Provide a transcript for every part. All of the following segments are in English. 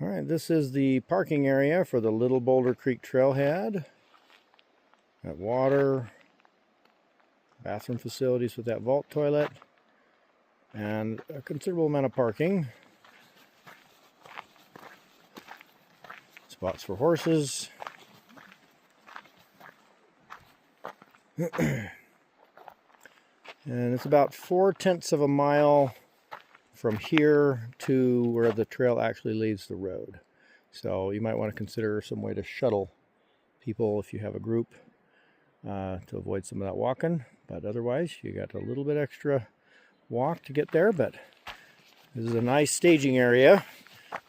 All right, this is the parking area for the Little Boulder Creek Trailhead. Got water, bathroom facilities with that vault toilet, and a considerable amount of parking. Spots for horses. And it's about 4/10 of a mile from here to where the trail actually leaves the road. So you might want to consider some way to shuttle people if you have a group to avoid some of that walking. But otherwise, you got a little bit extra walk to get there. But this is a nice staging area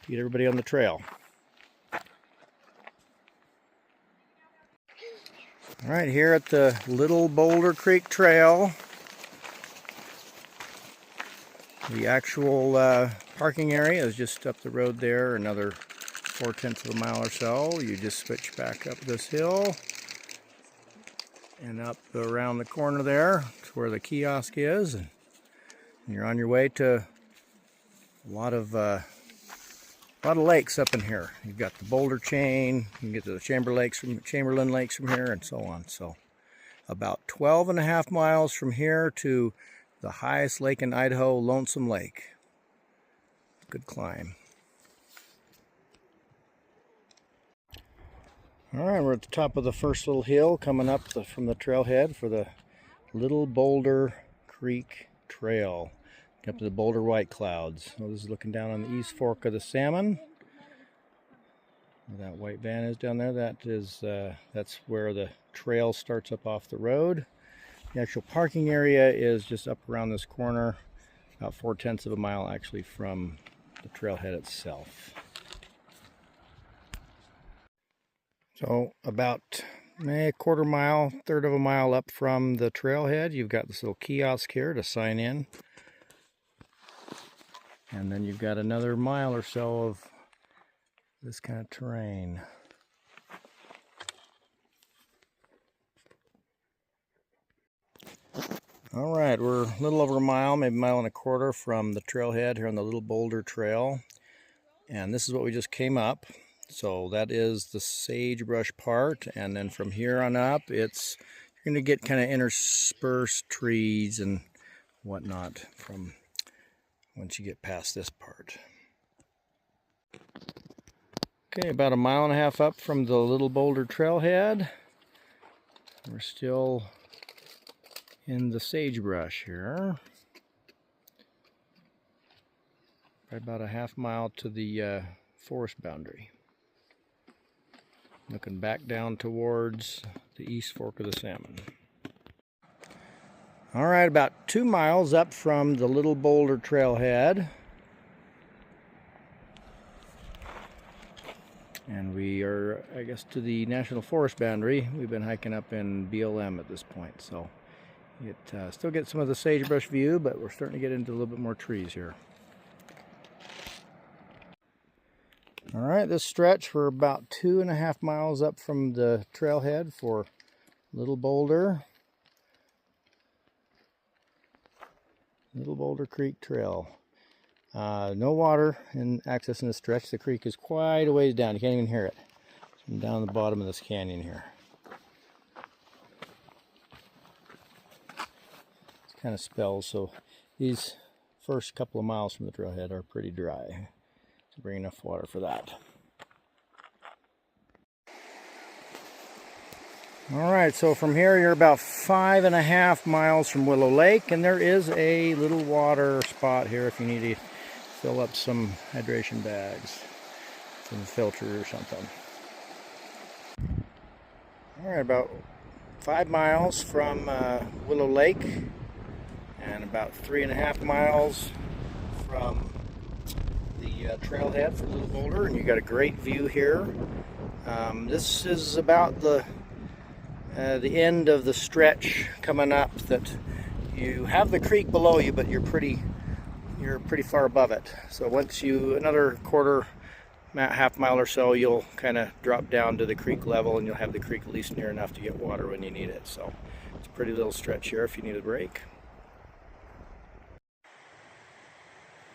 to get everybody on the trail. All right, here at the Little Boulder Creek Trail, the actual parking area is just up the road there, another 4/10 of a mile or so. You just switch back up this hill and up around the corner there to where the kiosk is, and you're on your way to a lot of lakes up in here. You've got the Boulder chain, you can get to the Chamberlain Lakes from here, and so on. So about 12.5 miles from here to the highest lake in Idaho, Lonesome Lake. Good climb. All right, we're at the top of the first little hill coming up from the trailhead for the Little Boulder Creek Trail. Up to the Boulder White Clouds. So this is looking down on the east fork of the Salmon. Where that white van is down there, that's where the trail starts up off the road. The actual parking area is just up around this corner, about 4/10 of a mile actually from the trailhead itself. So about a quarter mile, third of a mile up from the trailhead, you've got this little kiosk here to sign in. And then you've got another mile or so of this kind of terrain. All right, we're a little over a mile, maybe a mile and a quarter from the trailhead here on the Little Boulder Trail. And this is what we just came up. So that is the sagebrush part. And then from here on up, you're going to get kind of interspersed trees and whatnot from once you get past this part. Okay, about a mile and a half up from the Little Boulder Trailhead. We're still in the sagebrush here. Probably about a half mile to the forest boundary. Looking back down towards the east fork of the Salmon. All right, about 2 miles up from the Little Boulder Trailhead. And we are, I guess, to the National Forest boundary. We've been hiking up in BLM at this point, so it still gets some of the sagebrush view, but we're starting to get into a little bit more trees here. All right, this stretch, we're about 2.5 miles up from the trailhead for Little Boulder. Little Boulder Creek Trail. No water in accessing this stretch. The creek is quite a ways down. You can't even hear it. I'm down the bottom of this canyon here. It's kind of spells, so these first couple of miles from the trailhead are pretty dry. To bring enough water for that. All right, so from here you're about 5.5 miles from Willow Lake, and there is a little water spot here if you need to fill up some hydration bags, some filter or something. All right, about 5 miles from Willow Lake, and about 3.5 miles from the trailhead for Little Boulder, and you got a great view here. This is about the end of the stretch coming up that you have the creek below you, but you're pretty far above it. So once another half mile or so, you'll kind of drop down to the creek level, and you'll have the creek at least near enough to get water when you need it. So it's a pretty little stretch here if you need a break.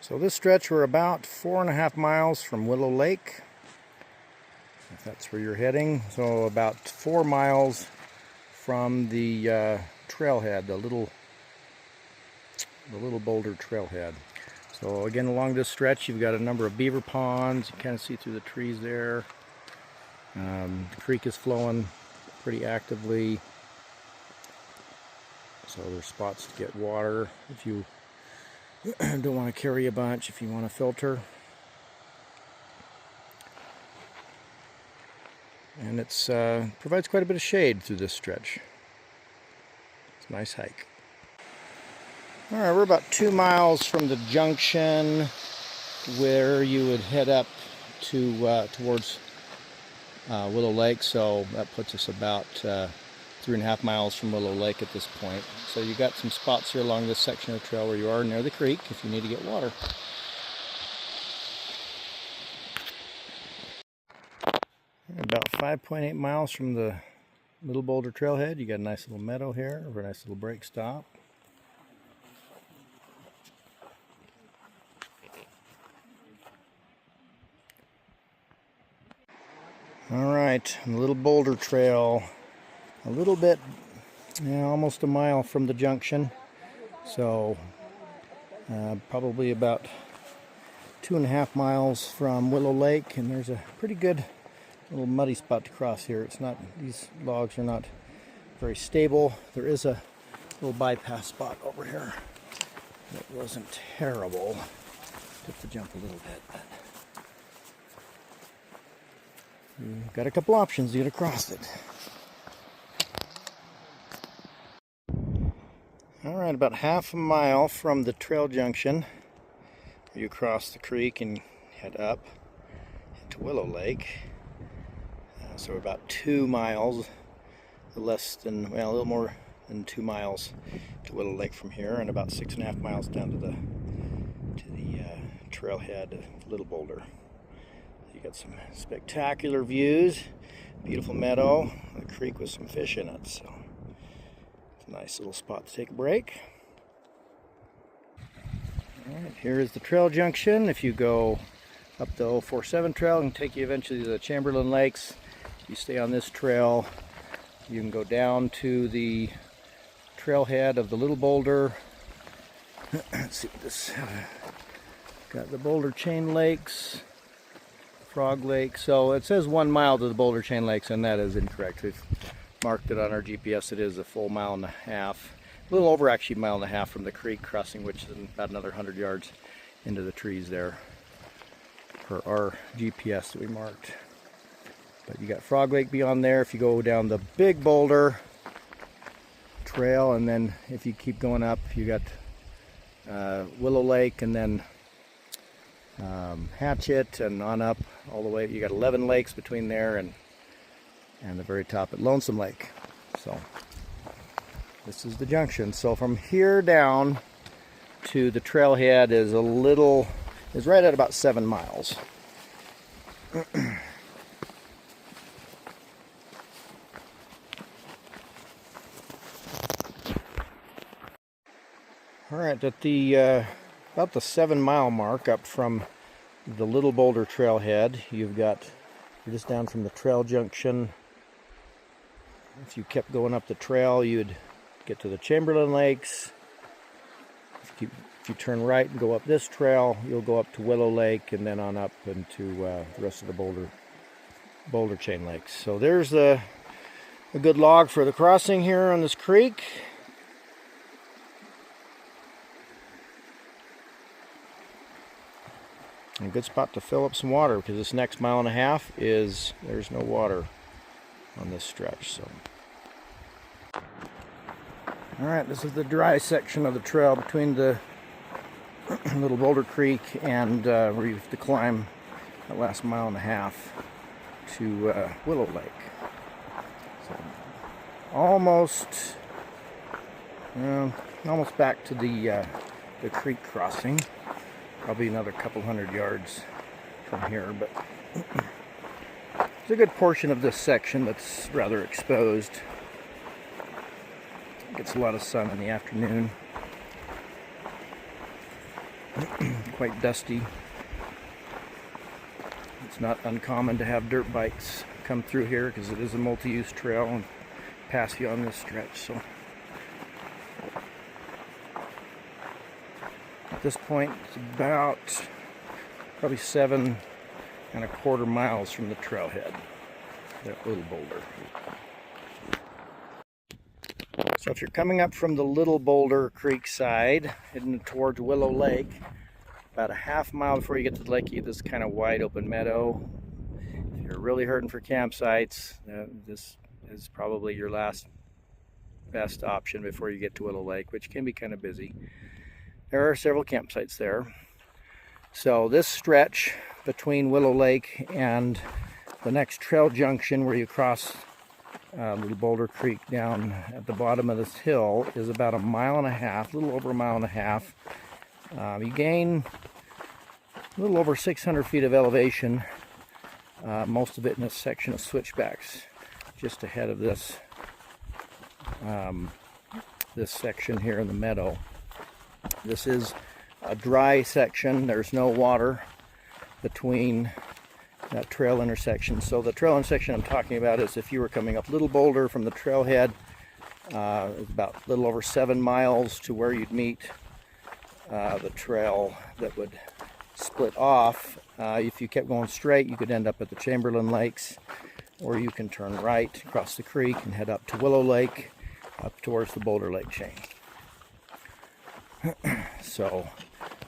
So this stretch, we're about 4.5 miles from Willow Lake, if that's where you're heading. So about 4 miles from the trailhead, the little Boulder trailhead. So again, along this stretch, you've got a number of beaver ponds. You can kind of see through the trees there. The creek is flowing pretty actively, so there's spots to get water if you don't want to carry a bunch, if you want to filter. And it's provides quite a bit of shade through this stretch. It's a nice hike. All right, we're about 2 miles from the junction where you would head up to towards Willow Lake. So that puts us about 3.5 miles from Willow Lake at this point. So you got some spots here along this section of the trail where you are near the creek if you need to get water. About 5.8 miles from the Little Boulder trailhead, you got a nice little meadow here, or a nice little break stop. All right, the Little Boulder Trail, a little bit, almost a mile from the junction. So probably about 2.5 miles from Willow Lake, and there's a pretty good little muddy spot to cross here. It's not, these logs are not very stable. There is a little bypass spot over here that wasn't terrible. Took the jump a little bit, but you've got a couple options to get across it. All right, about 1/2 mile from the trail junction, you cross the creek and head up to Willow Lake. So we're about 2 miles, less than, well, a little more than 2 miles to Willow Lake from here, and about 6.5 miles down to the trailhead of Little Boulder. You got some spectacular views, beautiful meadow, a creek with some fish in it, so it's a nice little spot to take a break. All right, here is the trail junction. If you go up the 047 trail, it can take you eventually to the Chamberlain Lakes. You stay on this trail, you can go down to the trailhead of the Little Boulder. Let's see what this got, the Boulder Chain Lakes, Frog Lake. So it says 1 mile to the Boulder Chain Lakes, and that is incorrect. We've marked it on our GPS. It is a full 1.5 miles. A little over actually 1.5 miles from the creek crossing, which is about another 100 yards into the trees there for our GPS that we marked. But you got Frog Lake beyond there if you go down the Big Boulder trail, and then if you keep going up, you got Willow Lake, and then Hatchet, and on up all the way. You got 11 lakes between there and the very top at Lonesome Lake. So this is the junction. So from here down to the trailhead is right at about 7 miles. All right, at the about the 7 mile mark up from the Little Boulder trailhead, you're just down from the trail junction. If you kept going up the trail, you'd get to the Chamberlain Lakes. If you turn right and go up this trail, you'll go up to Willow Lake, and then on up into the rest of the Boulder Chain Lakes. So there's a good log for the crossing here on this creek. A good spot to fill up some water, because this next 1.5 miles there's no water on this stretch. So, all right, this is the dry section of the trail between the Little Boulder Creek and where you have to climb that last 1.5 miles to Willow Lake. So almost back to the creek crossing. Probably another couple 100 yards from here, but there's a good portion of this section that's rather exposed. Gets a lot of sun in the afternoon. quite dusty. It's not uncommon to have dirt bikes come through here because it is a multi-use trail and pass you on this stretch. So at this point, it's about probably 7.25 miles from the trailhead, that little boulder. So if you're coming up from the Little Boulder Creek side, heading towards Willow Lake, about a half mile before you get to the lake, you get this kind of wide open meadow. If you're really hurting for campsites, this is probably your best option before you get to Willow Lake, which can be kind of busy. There are several campsites there. So this stretch between Willow Lake and the next trail junction where you cross Little Boulder Creek down at the bottom of this hill is about 1.5 miles, a little over 1.5 miles. You gain a little over 600 feet of elevation, most of it in a section of switchbacks just ahead of this this section here in the meadow. This is a dry section. There's no water between that trail intersection. So the trail intersection I'm talking about is if you were coming up Little Boulder from the trailhead, it's about a little over 7 miles to where you'd meet the trail that would split off. If you kept going straight, you could end up at the Chamberlain Lakes, or you can turn right across the creek and head up to Willow Lake, up towards the Boulder Lake chain. So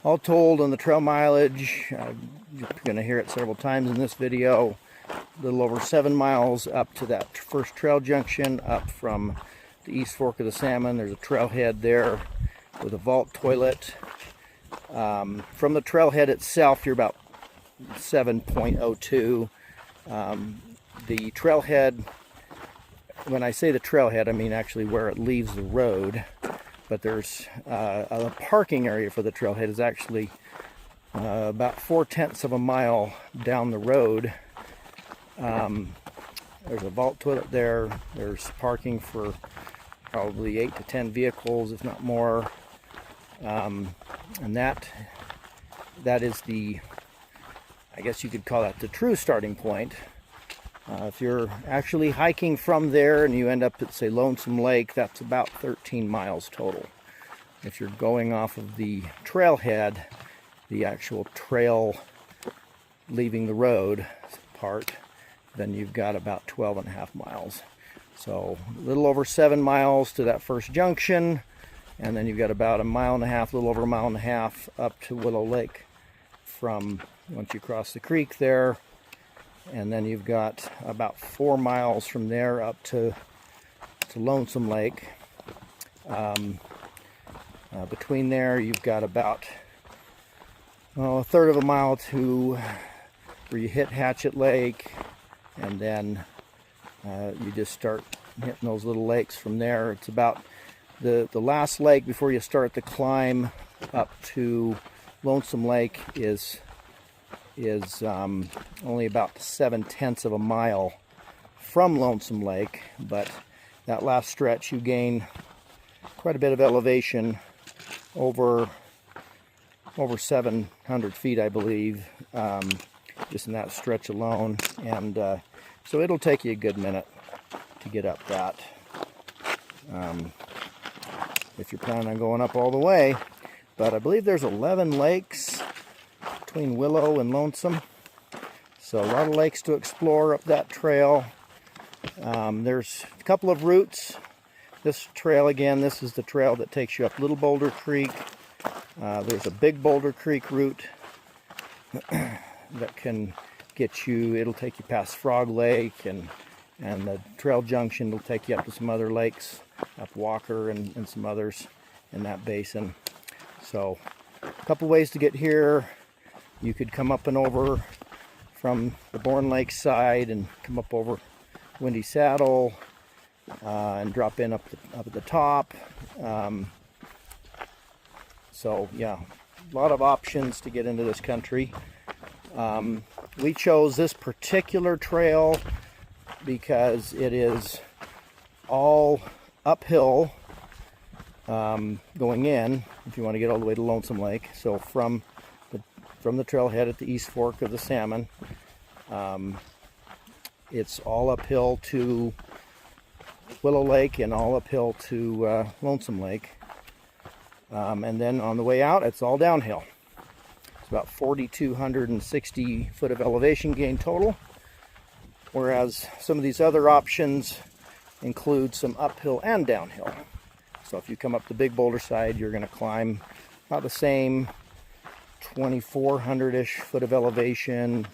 all told, on the trail mileage, you're going to hear it several times in this video, a little over 7 miles up to that first trail junction, up from the East Fork of the Salmon. There's a trailhead there with a vault toilet. From the trailhead itself, you're about 7.02. The trailhead, when I say the trailhead, I mean actually where it leaves the road. But there's a parking area for the trailhead is actually about 0.4 miles down the road. There's a vault toilet there. There's parking for probably 8 to 10 vehicles, if not more. And that is the, I guess you could call that the true starting point. If you're actually hiking from there and you end up at, say, Lonesome Lake, that's about 13 miles total. If you're going off of the trailhead, the actual trail leaving the road part, then you've got about 12.5 miles. So a little over 7 miles to that first junction, and then you've got about 1.5 miles, a little over 1.5 miles up to Willow Lake from once you cross the creek there. And then you've got about 4 miles from there up to Lonesome Lake. Between there, you've got about 1/3 of a mile to where you hit Hatchet Lake, and then you just start hitting those little lakes from there. It's about the last lake before you start the climb up to Lonesome Lake is only about 0.7 of a mile from Lonesome Lake, but that last stretch you gain quite a bit of elevation, over 700 feet, I believe, just in that stretch alone, and so it'll take you a good minute to get up that, if you're planning on going up all the way. But I believe there's 11 lakes between Willow and Lonesome, so a lot of lakes to explore up that trail. There's a couple of routes. This trail, again, this is the trail that takes you up Little Boulder Creek. There's a Big Boulder Creek route that can get you, it'll take you past Frog Lake, and the trail junction will take you up to some other lakes, up Walker and some others in that basin. So a couple ways to get here. You could come up and over from the Bourne Lake side and come up over Windy Saddle and drop in up at the top. So yeah, a lot of options to get into this country. We chose this particular trail because it is all uphill going in if you want to get all the way to Lonesome Lake. So from from the trailhead at the East Fork of the Salmon. It's all uphill to Willow Lake and all uphill to Lonesome Lake. And then on the way out, it's all downhill. It's about 4,260 foot of elevation gain total, whereas some of these other options include some uphill and downhill. So if you come up the Big Boulder side, you're going to climb about the same 2,400-ish foot of elevation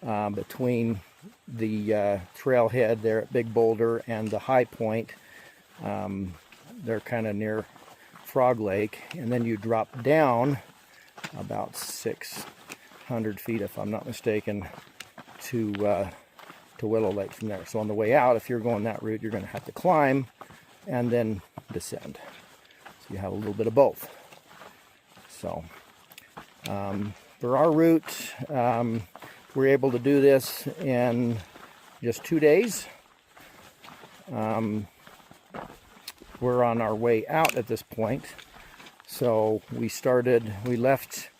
between the trailhead there at Big Boulder and the high point. They're kind of near Frog Lake, and then you drop down about 600 feet, if I'm not mistaken, to Willow Lake from there. So on the way out, if you're going that route, you're going to have to climb and then descend. So you have a little bit of both. So for our route, we're able to do this in just 2 days. We're on our way out at this point. So we left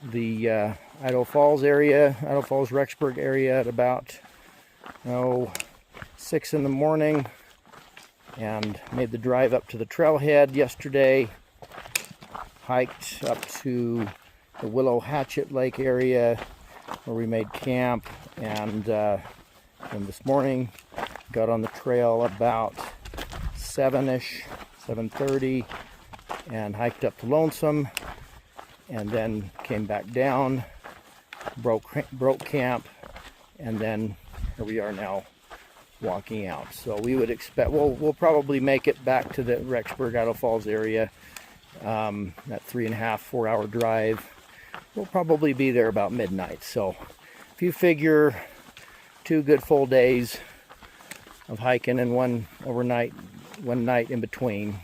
the Idaho Falls area, Idaho Falls Rexburg area at about 6 in the morning, and made the drive up to the trailhead yesterday, hiked up to the Willow Hatchet Lake area where we made camp, and then this morning got on the trail about 7-ish, 7:30, and hiked up to Lonesome, and then came back down, broke camp, and then here we are now walking out. So we would expect we'll probably make it back to the Rexburg, Idaho Falls area. That 3.5-4 hour drive. We'll probably be there about midnight. So if you figure 2 good full days of hiking and one night in between,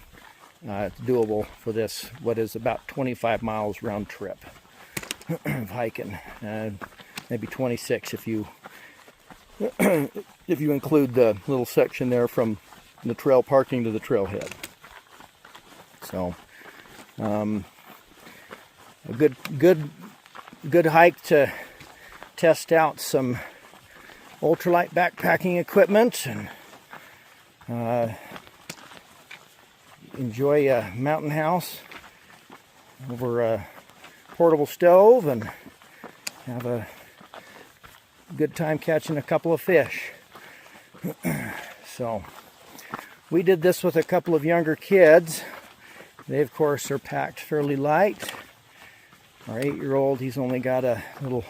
it's doable for this, what is about 25 miles round trip of hiking, maybe 26 if you include the little section there from the trail parking to the trailhead. So a good hike to test out some ultralight backpacking equipment and enjoy a mountain house over a portable stove and have a good time catching a couple of fish. So we did this with a couple of younger kids. They of course are packed fairly light. Our 8-year-old, he's only got a little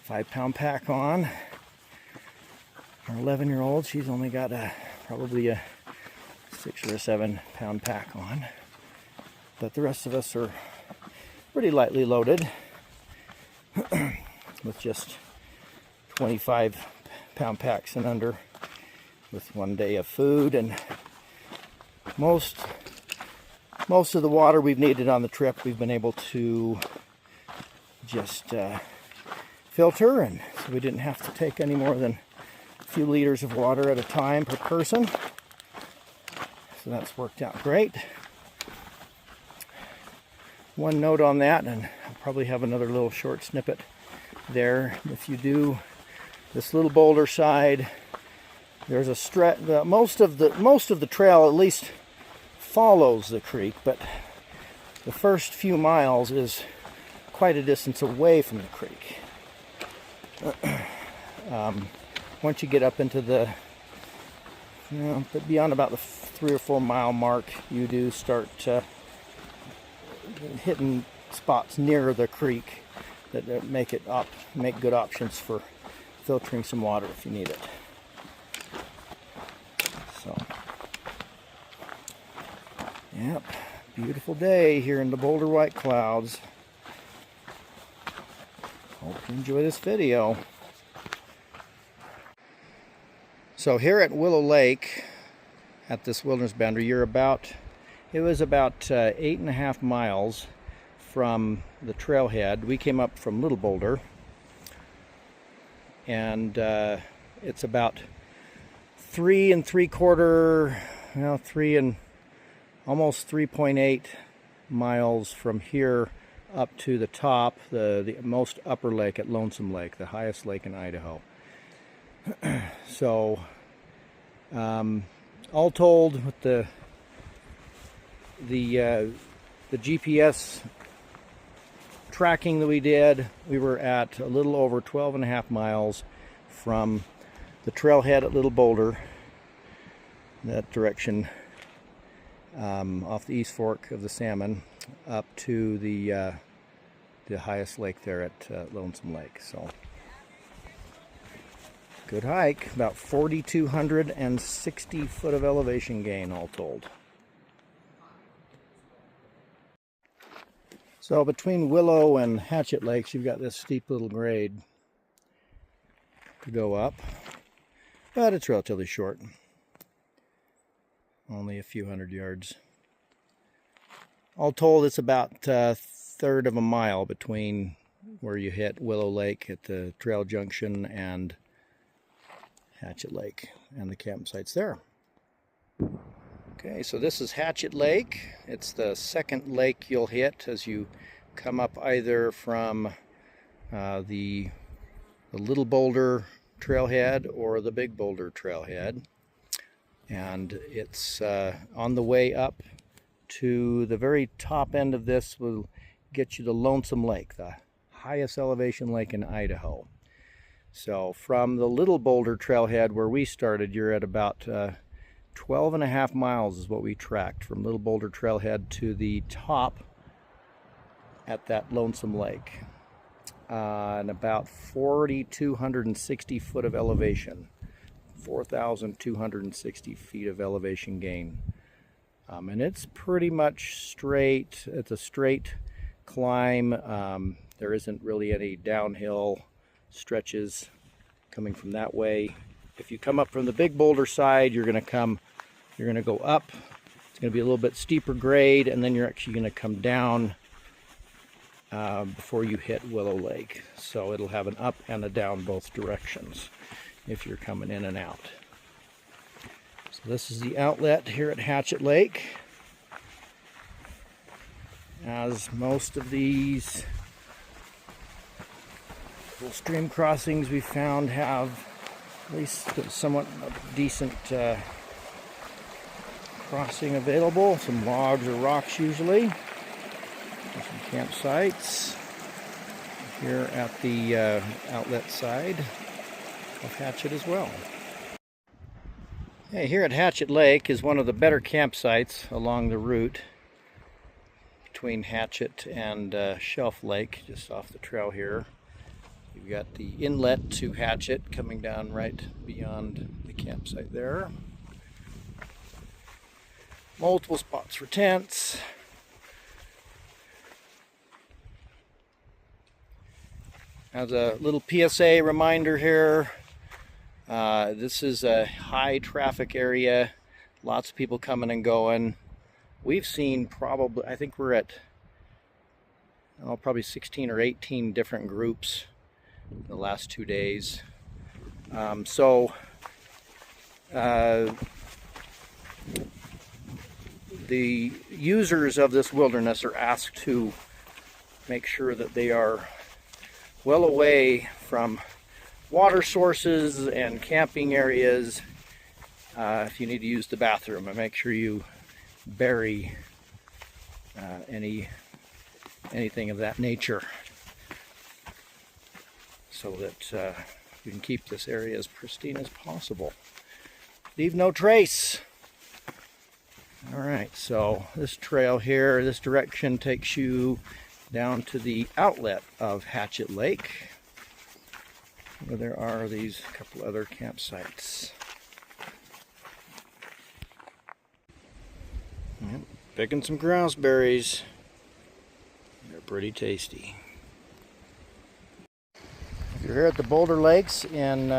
5-pound pack on. Our 11-year-old, she's only got probably a 6 or a 7-pound pack on. But the rest of us are pretty lightly loaded with just 25-pound packs and under, with 1 day of food, and most of the water we've needed on the trip we've been able to just filter, and so we didn't have to take any more than a few liters of water at a time per person. So that's worked out great. One note on that, and I'll probably have another little short snippet there. If you do this little boulder side, there's a stretch. Most of the trail at least follows the creek, but the first few miles is quite a distance away from the creek. Once you get up into the, beyond about the 3 or 4 mile mark, you do start hitting spots near the creek that make good options for filtering some water if you need it. So, yep, beautiful day here in the Boulder White Clouds. Hope you enjoy this video. So here at Willow Lake, at this wilderness boundary, it was about 8.5 miles from the trailhead. We came up from Little Boulder, and it's about 3 and almost 3.8 miles from here up to the top, the most upper lake at Lonesome Lake, the highest lake in Idaho. So, all told, with the GPS tracking that we did, we were at a little over 12.5 miles from the trailhead at Little Boulder, that direction, off the East Fork of the Salmon, up to the highest lake there at Lonesome Lake. So, good hike, about 4,260 foot of elevation gain all told. So between Willow and Hatchet Lakes, you've got this steep little grade to go up, but it's relatively short, only a few hundred yards. All told, it's about a third of a mile between where you hit Willow Lake at the trail junction and Hatchet Lake and the campsites there. Okay, so this is Hatchet Lake. It's the second lake you'll hit as you come up either from the Little Boulder trailhead or the Big Boulder trailhead. And it's on the way up to the very top end of this will get you to Lonesome Lake, the highest elevation lake in Idaho. So from the Little Boulder trailhead where we started, you're at about 12.5 miles is what we tracked from Little Boulder trailhead to the top at that Lonesome Lake, and about 4,260 foot of elevation, 4,260 feet of elevation gain. And it's pretty much straight. It's a straight climb. There isn't really any downhill stretches coming from that way. If you come up from the Big Boulder side, you're going to go up. It's going to be a little bit steeper grade, and then you're actually going to come down before you hit Willow Lake. So it'll have an up and a down both directions if you're coming in and out. So this is the outlet here at Hatchet Lake. As most of these little stream crossings we found have at least somewhat decent crossing available. Some logs or rocks usually. Some campsites here at the outlet side of Hatchet as well. Hey, here at Hatchet Lake is one of the better campsites along the route between Hatchet and Shelf Lake, just off the trail here. You've got the inlet to Hatchet coming down right beyond the campsite there. Multiple spots for tents. As a little PSA reminder here, this is a high traffic area, lots of people coming and going. We've seen probably, I think we're at probably 16 or 18 different groups in the last 2 days. The users of this wilderness are asked to make sure that they are well away from water sources and camping areas. If you need to use the bathroom, and make sure you bury anything of that nature, so that you can keep this area as pristine as possible. Leave no trace. All right, so this trail here, this direction takes you down to the outlet of Hatchet Lake, where there are these couple other campsites. Yep, picking some grouse-berries. They're pretty tasty. If you're here at the Boulder Lakes in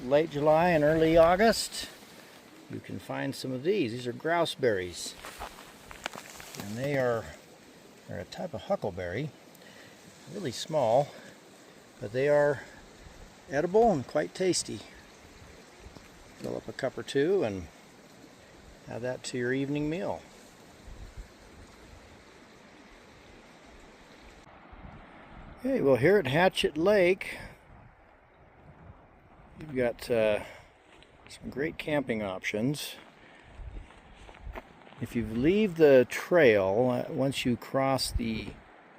late July and early August, you can find some of these. These are grouse-berries, and they're a type of huckleberry, really small, but they are edible and quite tasty. Fill up a cup or two and add that to your evening meal. Okay, well here at Hatchet Lake, you've got some great camping options. If you leave the trail, once you cross the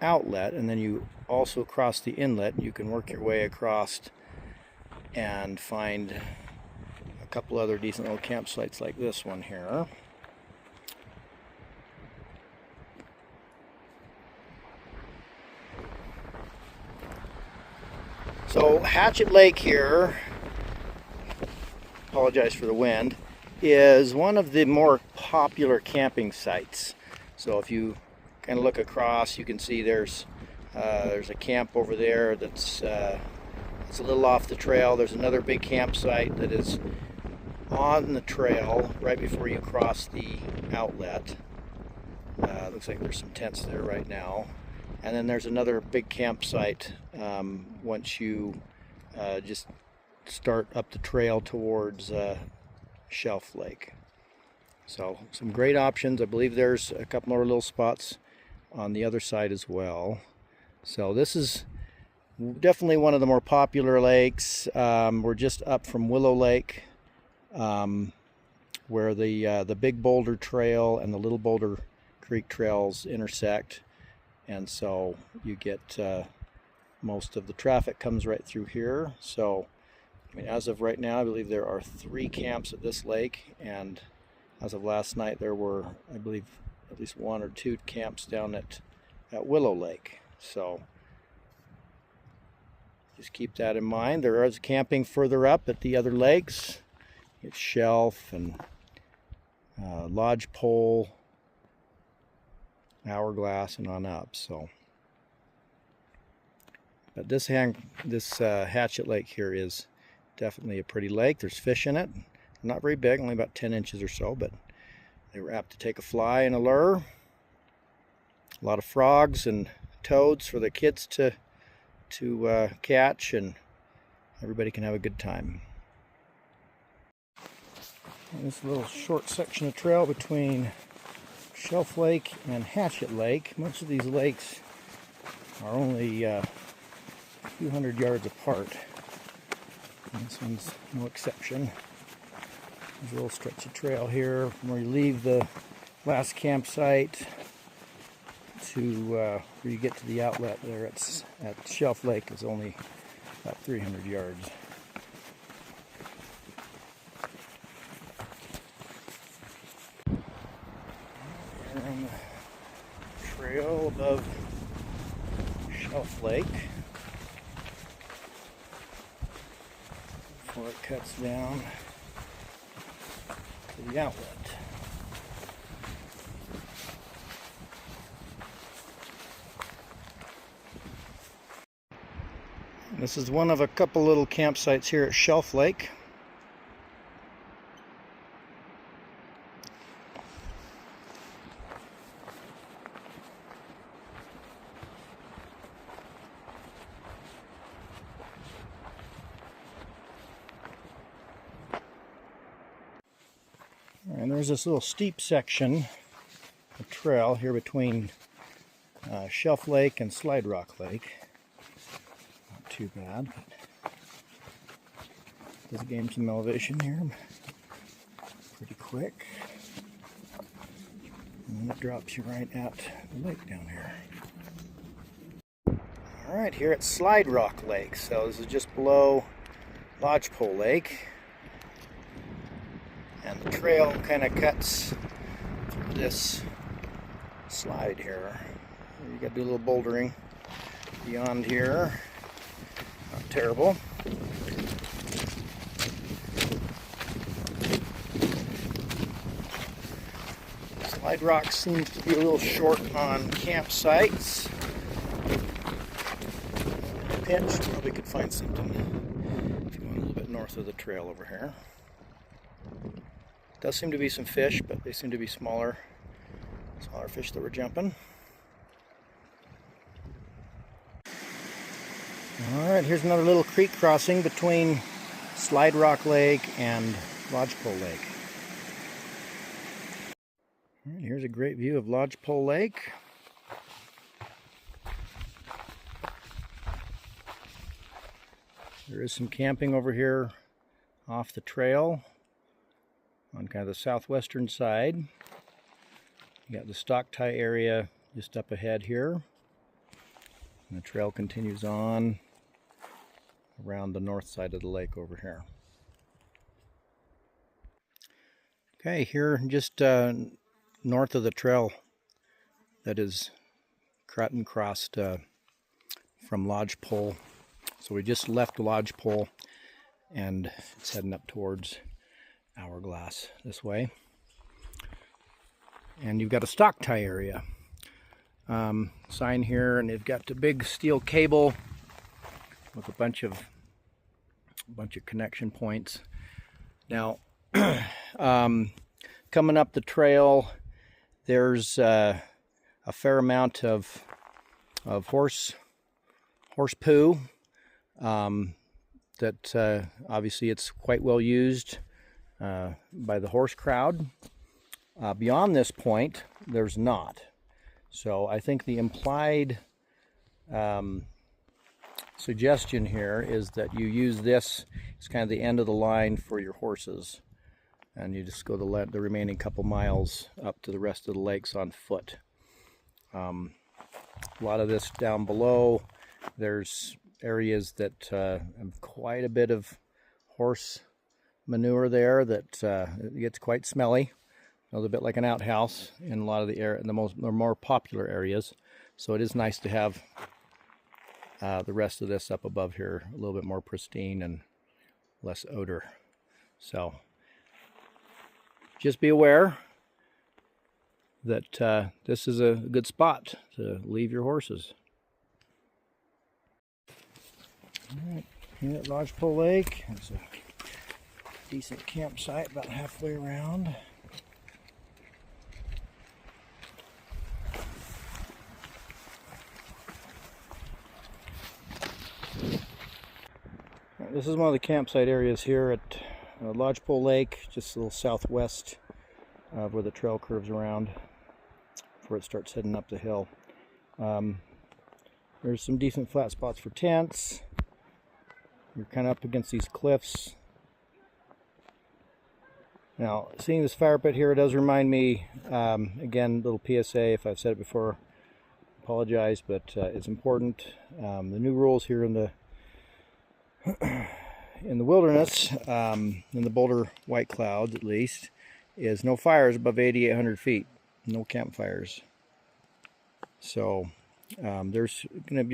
outlet and then you also cross the inlet, you can work your way across and find a couple other decent little campsites like this one here. So Hatchet Lake here, apologize for the wind, is one of the more popular camping sites. So if you kind of look across, you can see there's a camp over there that's it's a little off the trail. There's another big campsite that is on the trail right before you cross the outlet. Looks like there's some tents there right now. And then there's another big campsite once you just start up the trail towards Shelf Lake. So some great options. I believe there's a couple more little spots on the other side as well. So this is definitely one of the more popular lakes. We're just up from Willow Lake, where the Big Boulder Trail and the Little Boulder Creek trails intersect. And so you get most of the traffic comes right through here. So I mean, as of right now, I believe there are 3 camps at this lake, and as of last night there were, I believe, at least 1 or 2 camps down at Willow Lake. So just keep that in mind. There is camping further up at the other lakes. It's Shelf and Lodgepole, Hourglass, and on up. So, but this Hatchet Lake here is definitely a pretty lake. There's fish in it. Not very big, only about 10 inches or so, but they were apt to take a fly and a lure. A lot of frogs and toads for the kids to catch, and everybody can have a good time. And this little short section of trail between Shelf Lake and Hatchet Lake. Most of these lakes are only a few hundred yards apart. And this one's no exception. There's a little stretch of trail here from where you leave the last campsite to where you get to the outlet there at Shelf Lake is only about 300 yards. We're on the trail above Shelf Lake before it cuts down to the outlet. This is one of a couple little campsites here at Shelf Lake. And there's this little steep section of trail here between Shelf Lake and Slide Rock Lake. Not too bad, but does gain some elevation here pretty quick. And then it drops you right at the lake down here. Alright, here at Slide Rock Lake. So this is just below Lodgepole Lake. And the trail kind of cuts through this slide here. You got to do a little bouldering beyond here. Not terrible. Slide Rock seems to be a little short on campsites. Pinch, probably could find something if you went a little bit north of the trail over here. Does seem to be some fish, but they seem to be smaller fish that were jumping. Alright, here's another little creek crossing between Slide Rock Lake and Lodgepole Lake. Alright, here's a great view of Lodgepole Lake. There is some camping over here off the trail on kind of the southwestern side. You got the stock tie area just up ahead here. And the trail continues on around the north side of the lake over here. Okay, here just north of the trail that is cut and crossed from Lodgepole. So we just left Lodgepole and it's heading up towards Hourglass this way. And you've got a stock tie area sign here, and they've got the big steel cable with a bunch of connection points. Now, coming up the trail, there's a fair amount of horse poo. That obviously it's quite well used by the horse crowd. Beyond this point, there's not. So I think the implied suggestion here is that you use this as kind of the end of the line for your horses, and you just go the remaining couple miles up to the rest of the lakes on foot. A lot of this down below, there's areas that have quite a bit of horse manure there that it gets quite smelly. A little bit like an outhouse in a lot of the more popular areas. So it is nice to have the rest of this up above here a little bit more pristine and less odor. So just be aware that this is a good spot to leave your horses. All right, here at Lodgepole Lake, it's a decent campsite about halfway around. This is one of the campsite areas here at Lodgepole Lake, just a little southwest of where the trail curves around before it starts heading up the hill. There's some decent flat spots for tents. You're kind of up against these cliffs. Now, seeing this fire pit here, it does remind me, again, little PSA, if I've said it before, apologize, but it's important. The new rules here in the wilderness, in the Boulder White Clouds at least, is no fires above 8,800 feet, no campfires. So you're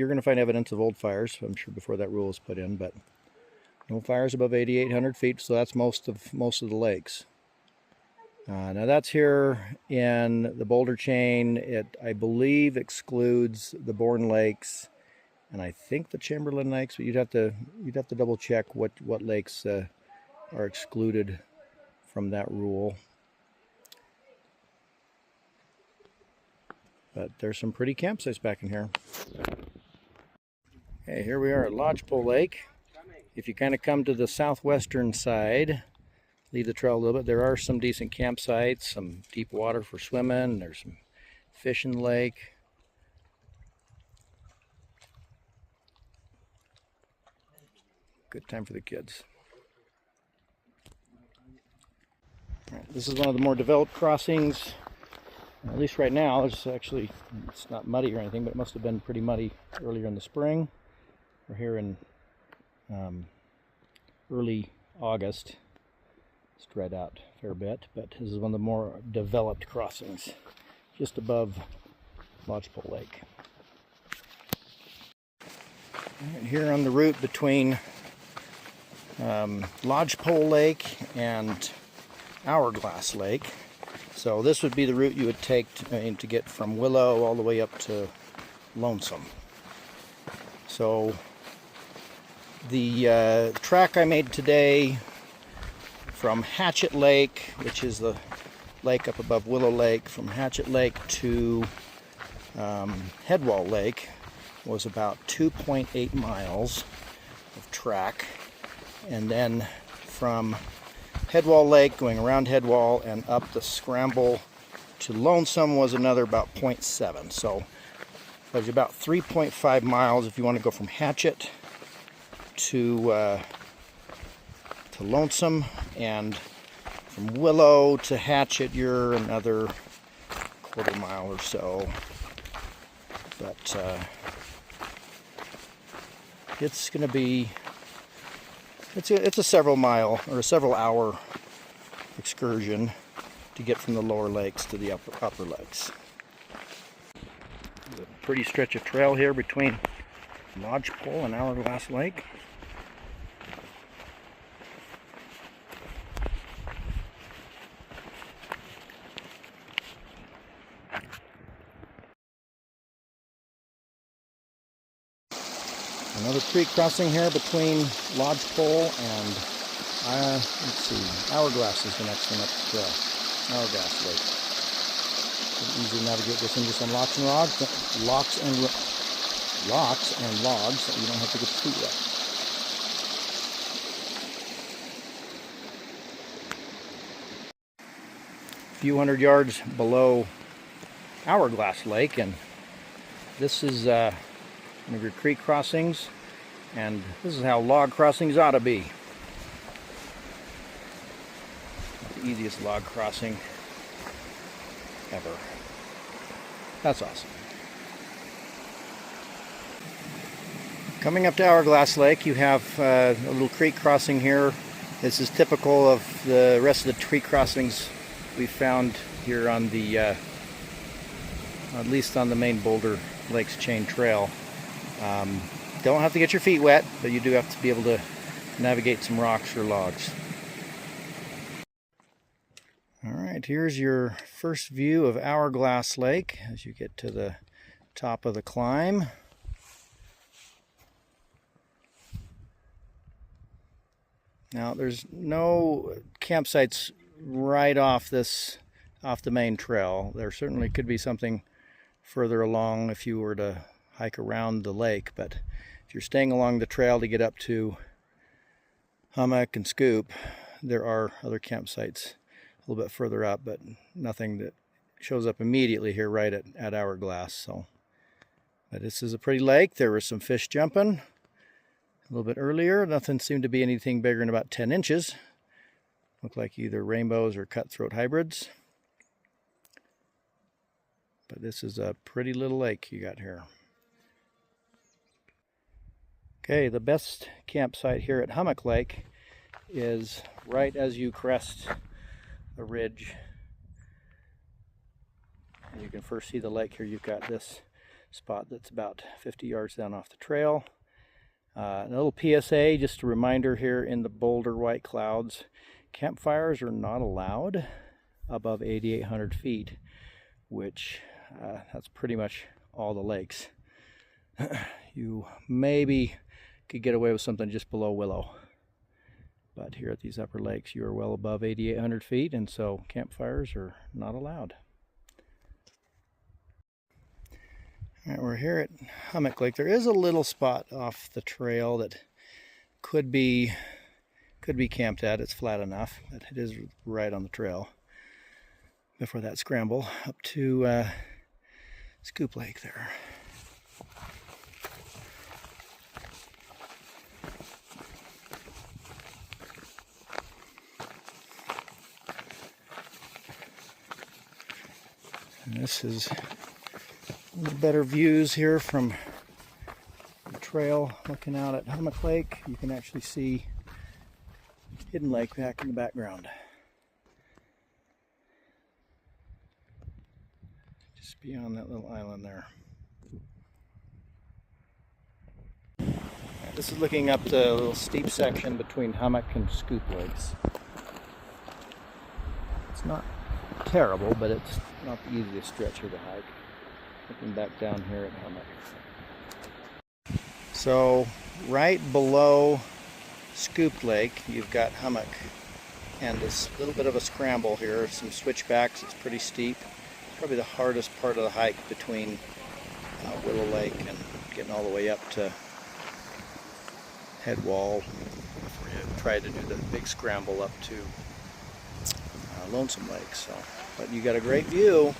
gonna find evidence of old fires, I'm sure, before that rule is put in, but no fires above 8,800 feet. So that's most of the lakes. Now that's here in the Boulder chain. It, I believe, excludes the Bourne Lakes, and I think the Chamberlain Lakes, but you'd have to double check what lakes are excluded from that rule. But there's some pretty campsites back in here. Okay, here we are at Lodgepole Lake. If you kind of come to the southwestern side, leave the trail a little bit, there are some decent campsites, some deep water for swimming, there's some fish in the lake. Good time for the kids. All right, this is one of the more developed crossings, at least right now. It's not muddy or anything, but it must have been pretty muddy earlier in the spring. We're here in early August. It's dried out a fair bit, but this is one of the more developed crossings just above Lodgepole Lake. Right here on the route between Lodgepole Lake and Hourglass Lake. So this would be the route you would take to get from Willow all the way up to Lonesome. So the track I made today from Hatchet Lake, which is the lake up above Willow Lake, from Hatchet Lake to Headwall Lake, was about 2.8 miles of track. And then from Headwall Lake, going around Headwall and up the scramble to Lonesome, was another about 0.7. So there's about 3.5 miles if you want to go from Hatchet to Lonesome, and from Willow to Hatchet you're another quarter mile or so. But it's going to be, it's a several mile or a several hour excursion to get from the lower lakes to the upper lakes. There's a pretty stretch of trail here between Lodgepole and Hourglass Lake. Another creek crossing here between Lodgepole and, let's see, Hourglass is the next one up the trail. Hourglass Lake. It's easy to navigate this into some locks and logs so you don't have to get your feet wet. A few hundred yards below Hourglass Lake, and this is one of your creek crossings, and this is how log crossings ought to be. The easiest log crossing ever. That's awesome. Coming up to Hourglass Lake, you have a little creek crossing here. This is typical of the rest of the creek crossings we found here on the, at least on the main Boulder Lakes Chain Trail. Don't have to get your feet wet, but you do have to be able to navigate some rocks or logs. Alright, here's your first view of Hourglass Lake as you get to the top of the climb. Now there's no campsites right off the main trail. There certainly could be something further along if you were to hike around the lake, but if you're staying along the trail to get up to Hummock and Scoop, there are other campsites a little bit further up, but nothing that shows up immediately here right at Hourglass. So, but this is a pretty lake. There were some fish jumping a little bit earlier. Nothing seemed to be anything bigger than about 10 inches. Looked like either rainbows or cutthroat hybrids. But this is a pretty little lake you got here. Okay, the best campsite here at Hummock Lake is right as you crest the ridge. And you can first see the lake here. You've got this spot that's about 50 yards down off the trail. A little PSA, just a reminder here in the Boulder White Clouds, campfires are not allowed above 8,800 feet, which that's pretty much all the lakes. You maybe could get away with something just below Willow, but here at these upper lakes you are well above 8,800 feet, and so campfires are not allowed. All right, we're here at Hummock Lake. There is a little spot off the trail that could be camped at. It's flat enough, but it is right on the trail before that scramble up to Scoop Lake there. And this is one of the better views here from the trail looking out at Hummock Lake. You can actually see Hidden Lake back in the background. Just beyond that little island there. This is looking up the little steep section between Hummock and Scoop Lakes. It's not terrible, but it's not the easiest stretch here to hike. Looking back down here at Hummock. So right below Scoop Lake, you've got Hummock, and this little bit of a scramble here, some switchbacks. It's pretty steep. It's probably the hardest part of the hike between Willow Lake and getting all the way up to head wall before you try to do the big scramble up to Lonesome Lake. So, but you got a great view.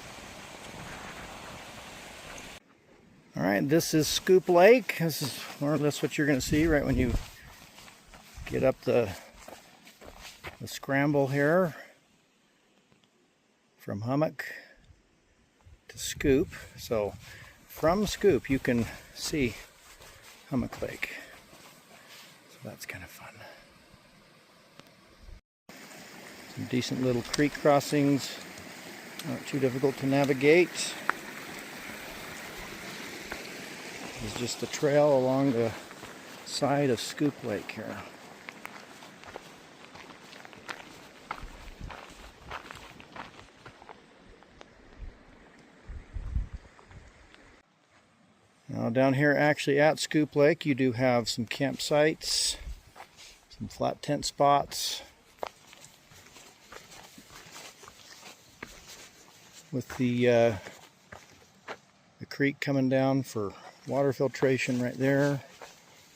All right, this is Scoop Lake. This is more or less what you're going to see right when you get up the scramble here from hummock to scoop. So from scoop you can see Hummock Lake. So that's kind of fun. Some decent little creek crossings, not too difficult to navigate. This is just the trail along the side of Scoop Lake here. Now down here actually at Scoop Lake you do have some campsites, some flat tent spots with the creek coming down for water filtration right there.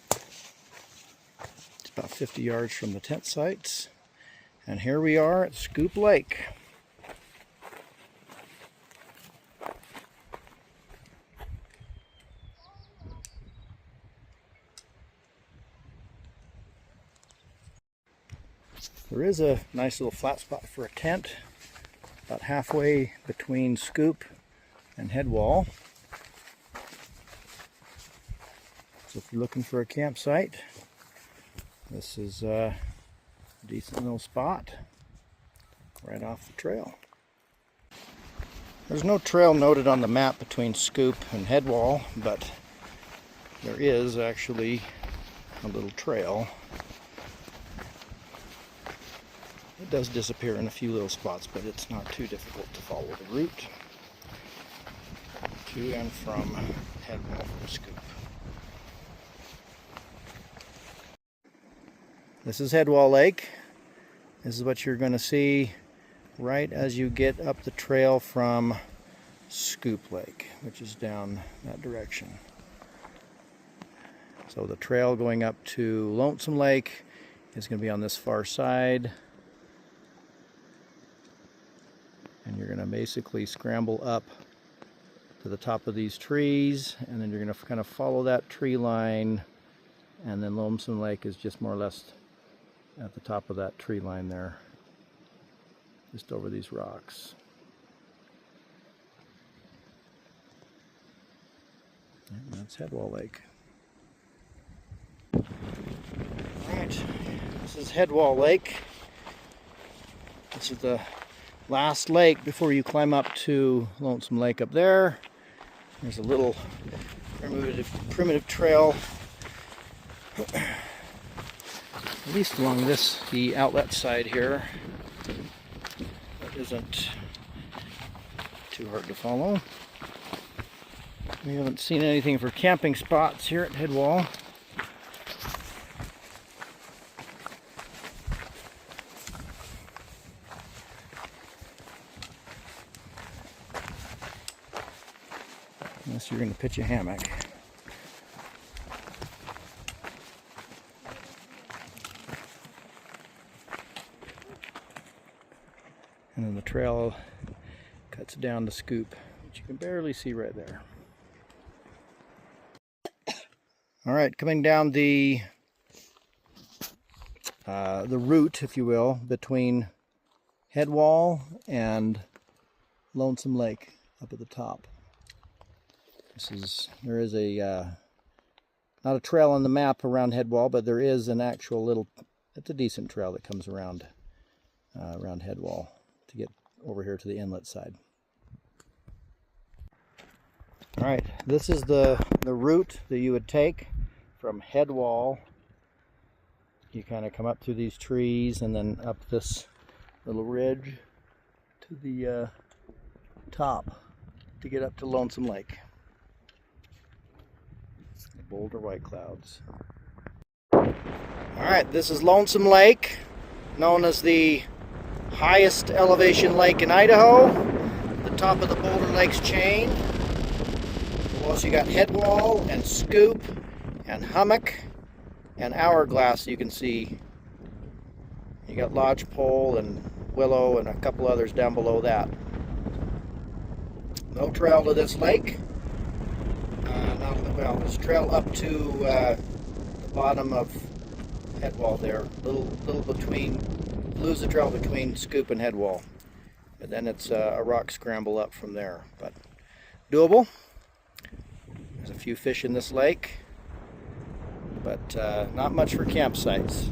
It's about 50 yards from the tent sites. And here we are at Scoop Lake. There is a nice little flat spot for a tent about halfway between Scoop and head wall. So if you're looking for a campsite, this is a decent little spot right off the trail. There's no trail noted on the map between Scoop and head wall, but there is actually a little trail. It does disappear in a few little spots, but it's not too difficult to follow the route to and from head wall from Scoop. This is Headwall Lake. This is what you're going to see right as you get up the trail from Scoop Lake, which is down that direction. So the trail going up to Lonesome Lake is going to be on this far side. And you're going to basically scramble up to the top of these trees, and then you're going to kind of follow that tree line, and then Lonesome Lake is just more or less at the top of that tree line there, just over these rocks. And that's Headwall Lake. Alright, this is Headwall Lake. This is the last lake before you climb up to Lonesome Lake up there. There's a little primitive trail, at least along the outlet side here, that isn't too hard to follow. We haven't seen anything for camping spots here at Headwall. Unless you're going to pitch a hammock. And then the trail cuts down to Scoop, which you can barely see right there. All right, coming down the route, if you will, between Headwall and Lonesome Lake up at the top. There is not a trail on the map around Headwall, but there is an actual it's a decent trail that comes around Headwall to get over here to the inlet side. All right, this is the route that you would take from Headwall. You kind of come up through these trees and then up this little ridge to the top to get up to Lonesome Lake. Boulder White Clouds. Alright, this is Lonesome Lake, known as the highest elevation lake in Idaho, the top of the Boulder Lakes chain. Well, you got Headwall and Scoop and Hummock and Hourglass you can see. You got Lodgepole and Willow and a couple others down below that. No trail to this lake. Well, there's a trail up to the bottom of head wall there. Little between, lose the trail between scoop and head wall. And then it's a rock scramble up from there. But doable. There's a few fish in this lake, but not much for campsites.